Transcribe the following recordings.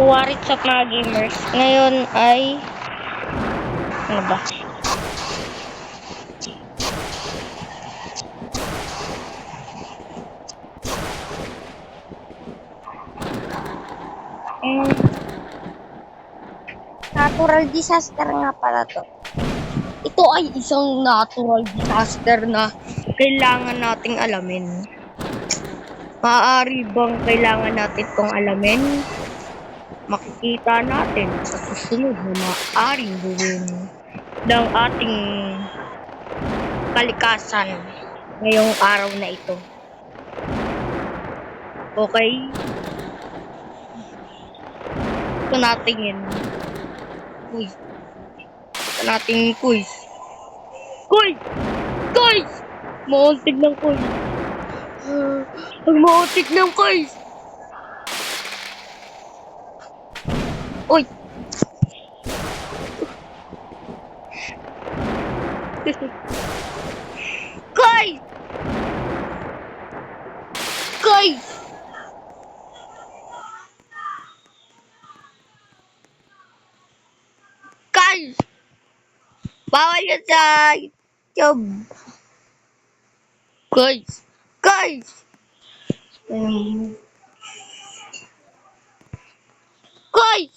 Warit sa mga gamers. Ngayon ay ano ba? Natural disaster nga pala to. Ito ay isang natural disaster na kailangan nating alamin. Maaari bang kailangan natin itong alamin? Makikita natin sa susunod na maaaring gawin ng ating kalikasan ngayong araw na ito. Okay? Ito natin yun. Quiz. Ito natin quiz. Quiz! Quiz! Mauntig ng quiz. Ang mauntig ng quiz. Uy! Guys! Guys! Guys! Bawal yun sa YouTube. Guys! Guys! Guys!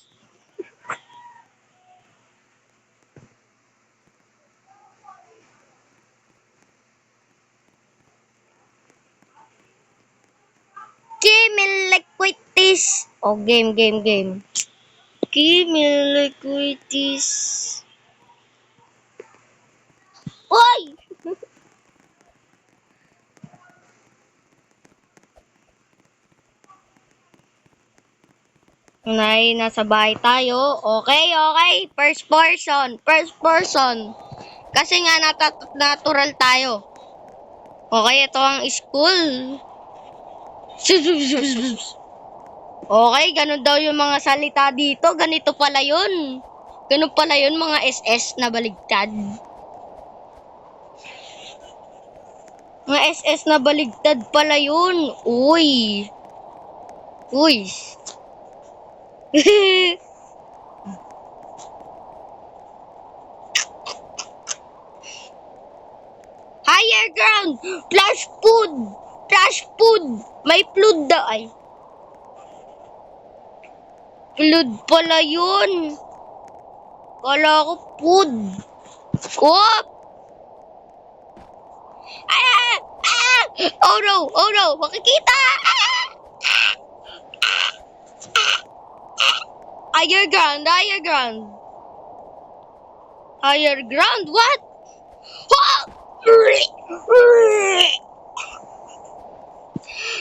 Gimme liquidities. Oh, game. Gimme liquidities. Oy! Nasa bahay tayo. Okay. First person. Kasi nga natural tayo. Okay, ito ang school. Okay, ganun daw yung mga salita dito. Ganito pala yun. Ganun pala yun, mga SS na baligtad. Mga SS na baligtad pala yun. Uy. Higher ground. Flash food. May flood daw ay. Flood pala yun. Kala ko food. Whoop! Oh no! Makikita! Higher ground? What?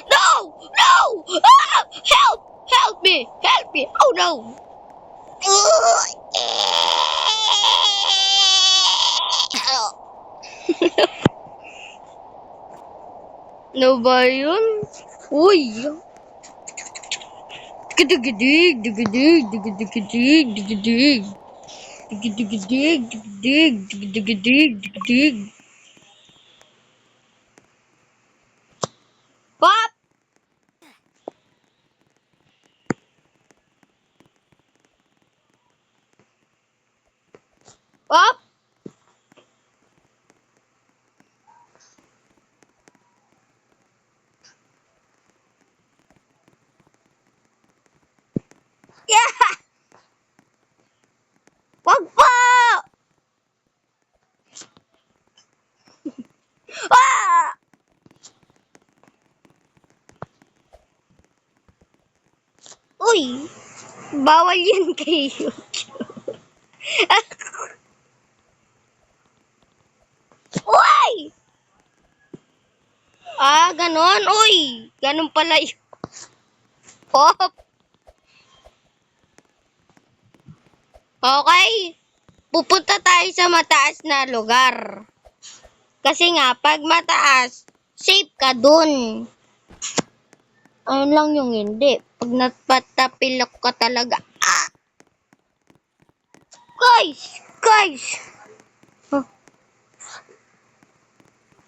No! Help me! Oh no! No ba yun? Uy! Dig. Pop! Pop! Yeah! Wag po! Ah! Uy! Bawal yan kay YouTube. Uy! Ganon. Uy! Ganon pala yun. Pop! Okay. Pupunta tayo sa mataas na lugar. Kasi nga, pag mataas, safe ka dun. Ayun lang yung hindi. Pag napatapilok ka talaga. Guys! Huh.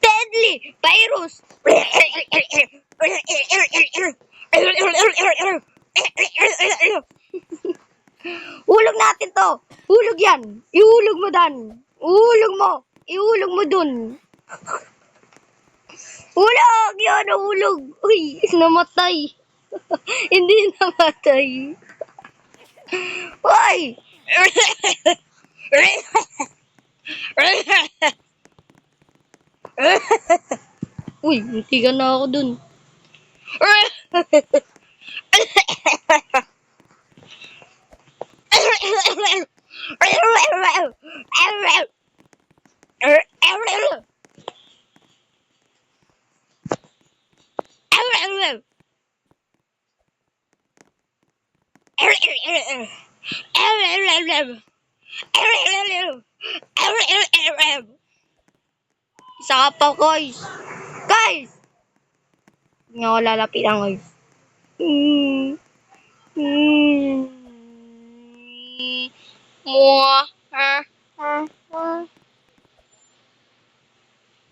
Deadly virus! Hulog yan. Ihulog mo dan. Uhulog mo. Ihulog mo dun. Hulog! Yun, nahulog. Uy, namatay. Hindi namatay. Uy! Uy, muntikan na ako dun. Isa ka pa, guys. Guys! Hindi ako lalapitan, guys.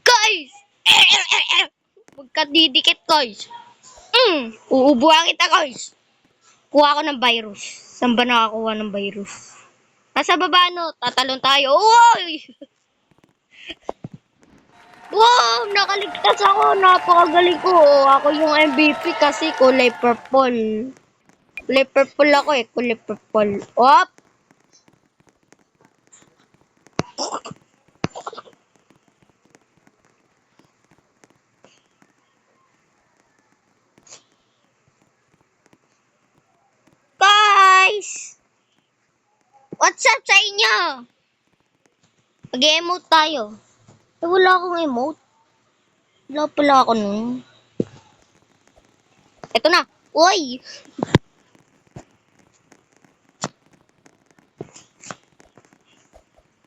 Guys! Magkadidikit, guys. Uubuhan kita, guys. Kuha ko ng virus. Saan ba nakakuha ng virus? Nasa baba, no? Tatalon tayo. Uy! Wow! Nakaligtas ako. Napakagaling ko. Ako yung MVP kasi kulay purple. Kulay purple ako eh. Kulay purple. Op! Guys! What's up sa inyo? Mag-emote tayo. Eh, wala akong emote. Wala pala ako nun. Eto na. Uy!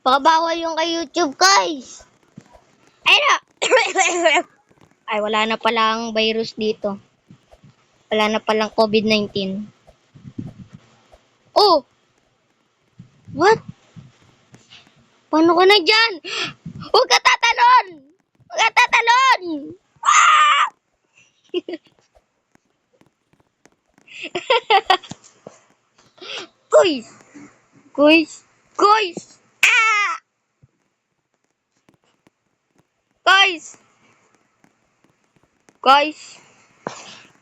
Pakabawal yung kay YouTube, guys. Ay na! Ay, wala na palang virus dito. Wala na palang COVID-19. Oh! What? Paano ka na dyan? Huwag ka tatalon! Huwag ka tatalon! Ah! Guys! Guys! Guys! Ah! Guys! Guys!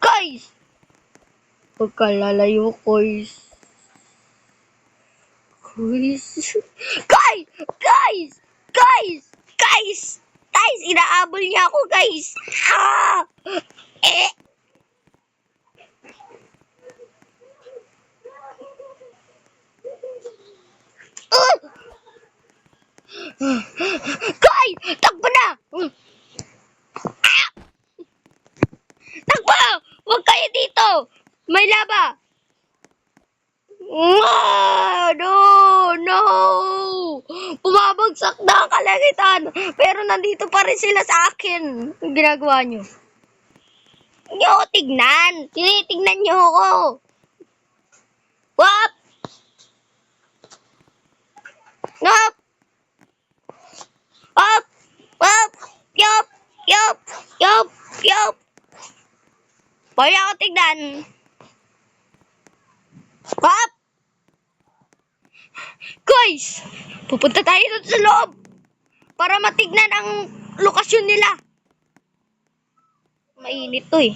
Guys! Huwag ka lalayo, guys. Guys! Guys! Guys! Guys! Guys! Guys! Inaabol niya ako, guys! Ah! Eh! Guys! Takbo na! Ah! Takbo! Huwag kayo dito! May laba! No! No! Bumabagsak na ang kalangitan! Pero nandito pa rin sila sa akin. Ang ginagawa nyo? Hindi ako tignan. Tinitignan nyo ako. Wap! Nop! Up! Up! Yup! Yup! Yup! Yup! Pwede ako tignan. Wap! Guys! Pupunta tayo doon sa loob para matignan ang lokasyon nila. Mainit to eh.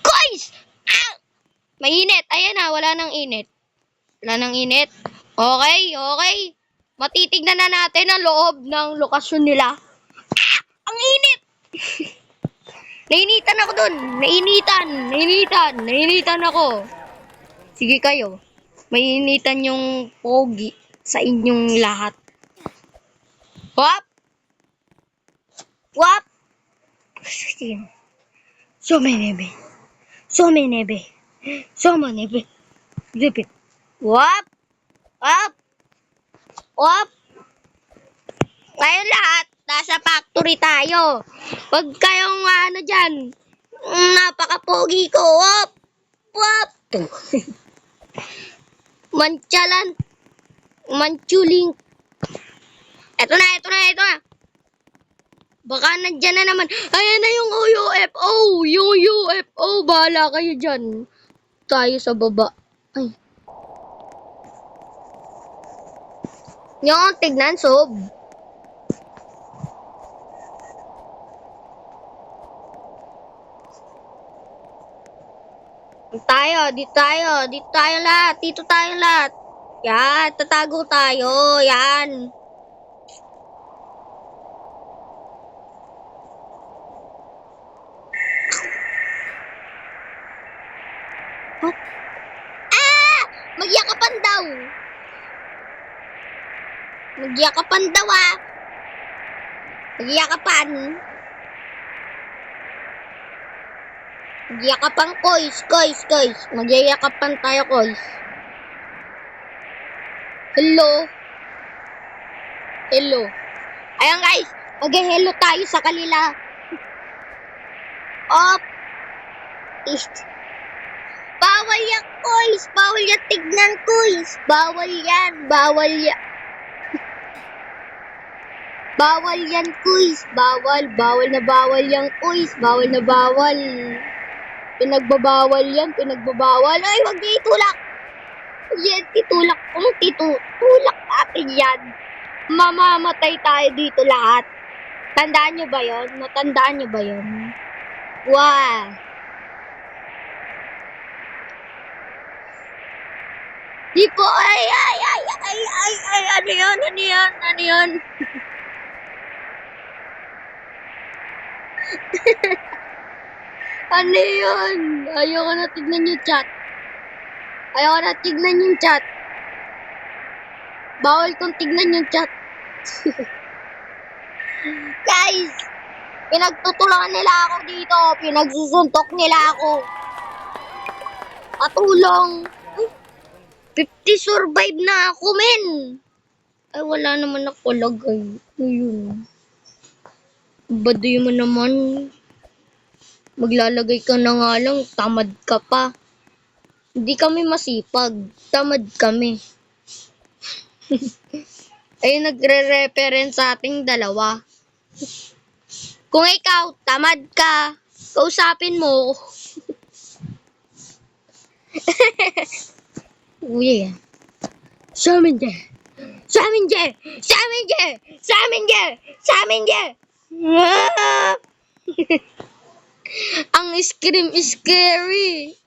Guys! Ah! Mainit. Ayan na, wala nang init. Wala nang init. Okay, okay. Matitignan na natin ang loob ng lokasyon nila. Ah! Ang init! Nainitan ako dun. Nainitan ako. Sige kayo. Mainitan yung pogi sa inyong lahat. Wap! Wap! Somenebe. Zipit. Wap! Wap! Wap! Ngayon lahat, nasa factory tayo. Huwag kayong dyan. Napaka-pogi ko. Wap! Wap! Manchuling. Eto na. Baka nandyan na naman. Ayan na yung UFO. Yung UFO. Bahala kayo dyan. Tayo sa baba. Ay. Yung tignan, Sob. Dito tayo lahat. Dito tayo lahat. Yan, tatago tayo. Yan. Huh? Ah! Magyakapan daw. Magyakapan daw ah. Magyakapan. Magyakapan, kois. Magyakapan tayo, kois. Hello. Ayan guys, mag-hello tayo sa kanila. Op. Bawal yan, kois. Bawal yan tignan, kois. Bawal yan, Bawal yan, kuis. Bawal na bawal yan, kuis. Bawal na bawal. Pinagbabawal yan, Ay, wag niya itulak. Yan, titulak. Kung titulak natin yan, mamamatay tayo dito lahat. Tandaan nyo ba yun? Natandaan nyo ba yun? Wow. Di po, ay, ano yun? Ano yun? Ayoko na tignan yung chat. Bawal kong tignan yung chat. Guys, pinagtutulungan nila ako dito. Pinagsusuntok nila ako. Patulong. 50 survive na ako, men. Ay, wala naman ako lagay. Ayun. Baduy mo naman. Maglalagay ka na nga lang, tamad ka pa. Hindi kami masipag, tamad kami. Ay, nagre-reference sa ating dalawa. Kung ikaw, tamad ka, kausapin mo. Uy, sa amin dyan. Ang scream is scary.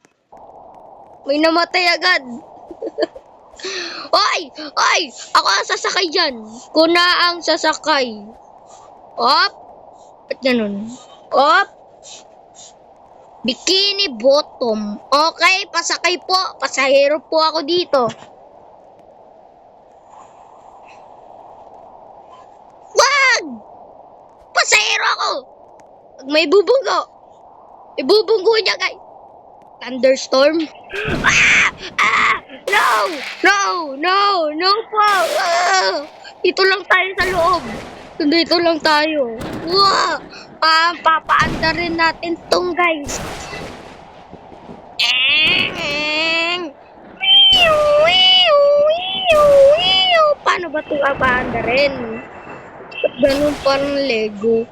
May namatay agad. Oy! Ako ang sasakay dyan. Kuna ang sasakay. Op! Ba't ganun? Op! Bikini bottom. Okay, pasakay po. Pasahero po ako dito. Wag! Pasahero ako. Pag may bubunggo. Ibubunggo niya, guys. Thunderstorm. No po. Dito lang tayo sa loob. Dito lang tayo. Wow. Papaanda rin natin tong, guys. Paano ba ito papaanda rin? Ganun parang Lego.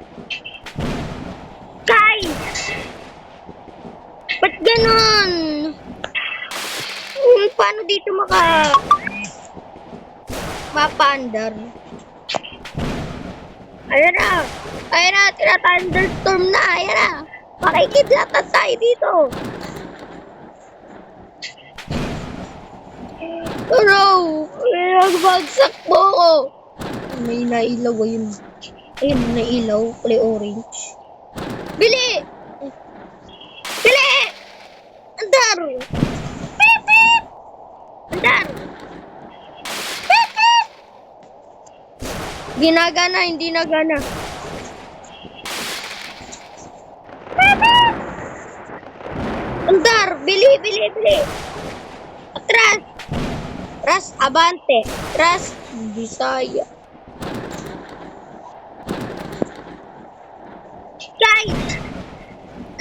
Guys! Ba't ganon? Paano dito mapa-under? Ayan na, tira-thunderstorm na, ayan na. Makikidlatan tayo dito. No! Nagbagsak mo ako. May nailaw ayun. Ayun, nailaw, kulay orange. Bili! Andar! Andar! Hindi nagana. Andar! Bili! Atras! Abante! Atras! Bisaya!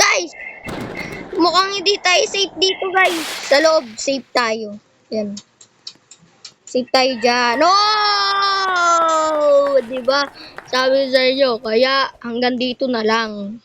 Guys! Mukhang hindi tayo safe dito, guys. Sa loob, safe tayo. Yan. Safe tayo dyan. No! Diba? Sabi sa inyo, kaya hanggang dito na lang.